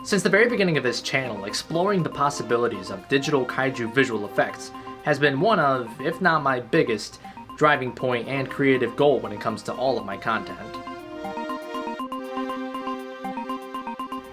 Since the very beginning of this channel, exploring the possibilities of digital kaiju visual effects has been one of, if not my biggest, driving point and creative goal when it comes to all of my content.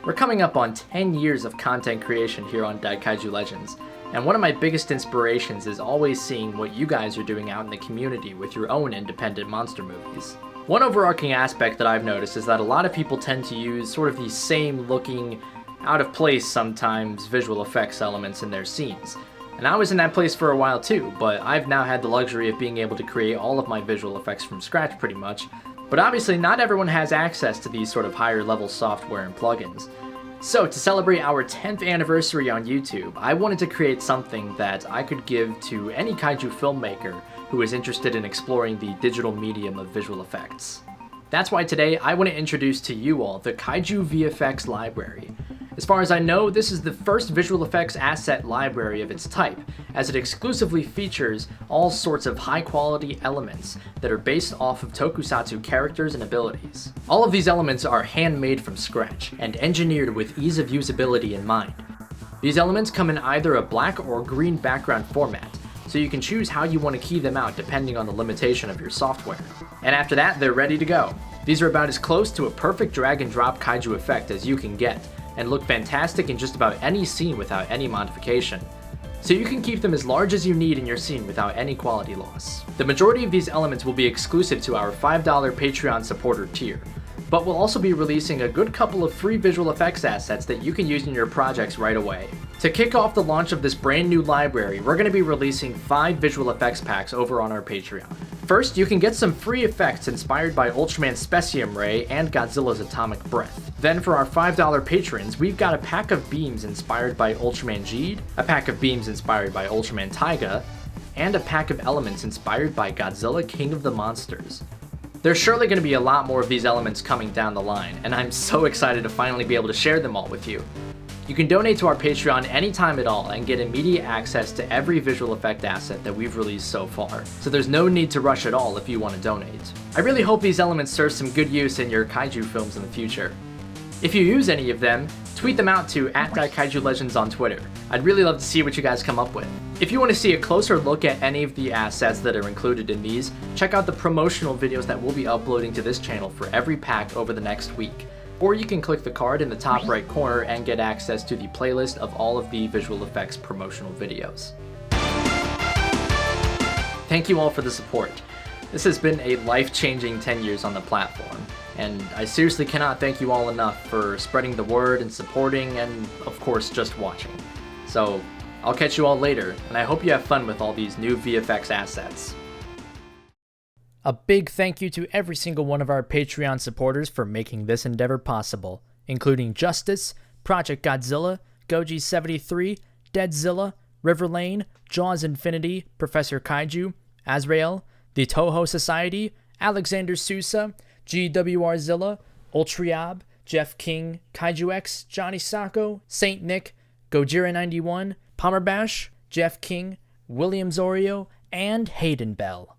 We're coming up on 10 years of content creation here on Daikaiju Legends, and one of my biggest inspirations is always seeing what you guys are doing out in the community with your own independent monster movies. One overarching aspect that I've noticed is that a lot of people tend to use sort of the same looking, out of place sometimes, visual effects elements in their scenes. And I was in that place for a while too, but I've now had the luxury of being able to create all of my visual effects from scratch pretty much. But obviously not everyone has access to these sort of higher level software and plugins. So to celebrate our 10th anniversary on YouTube, I wanted to create something that I could give to any kaiju filmmaker who is interested in exploring the digital medium of visual effects. That's why today I want to introduce to you all the KaijuVFX library. As far as I know, this is the first visual effects asset library of its type, as it exclusively features all sorts of high quality elements that are based off of tokusatsu characters and abilities. All of these elements are handmade from scratch and engineered with ease of usability in mind. These elements come in either a black or green background format, so you can choose how you want to key them out depending on the limitation of your software. And after that, they're ready to go. These are about as close to a perfect drag and drop kaiju effect as you can get, and look fantastic in just about any scene without any modification. So you can keep them as large as you need in your scene without any quality loss. The majority of these elements will be exclusive to our $5 Patreon supporter tier, but we'll also be releasing a good couple of free visual effects assets that you can use in your projects right away. To kick off the launch of this brand new library, we're going to be releasing 5 visual effects packs over on our Patreon. First, you can get some free effects inspired by Ultraman's Specium Ray and Godzilla's Atomic Breath. Then for our $5 patrons, we've got a pack of beams inspired by Ultraman Geed, a pack of beams inspired by Ultraman Taiga, and a pack of elements inspired by Godzilla King of the Monsters. There's surely going to be a lot more of these elements coming down the line, and I'm so excited to finally be able to share them all with you. You can donate to our Patreon anytime at all and get immediate access to every visual effect asset that we've released so far, so there's no need to rush at all if you want to donate. I really hope these elements serve some good use in your kaiju films in the future. If you use any of them, tweet them out to @DaikaijuLegends on Twitter. I'd really love to see what you guys come up with. If you want to see a closer look at any of the assets that are included in these, check out the promotional videos that we'll be uploading to this channel for every pack over the next week. Or you can click the card in the top right corner and get access to the playlist of all of the visual effects promotional videos. Thank you all for the support. This has been a life-changing 10 years on the platform, and I seriously cannot thank you all enough for spreading the word and supporting and, of course, just watching. So, I'll catch you all later, and I hope you have fun with all these new VFX assets. A big thank you to every single one of our Patreon supporters for making this endeavor possible, including Justice, Project Godzilla, Goji73, Deadzilla, Riverlane, Jaws Infinity, Professor Kaiju, Azrael, the Toho Society, Alexander Sousa, GWRzilla, Ultriab, Jeff King, KaijuX, Johnny Sacco, Saint Nick, Gojira91, Palmerbash, Jeff King, William Zorio, and Hayden Bell.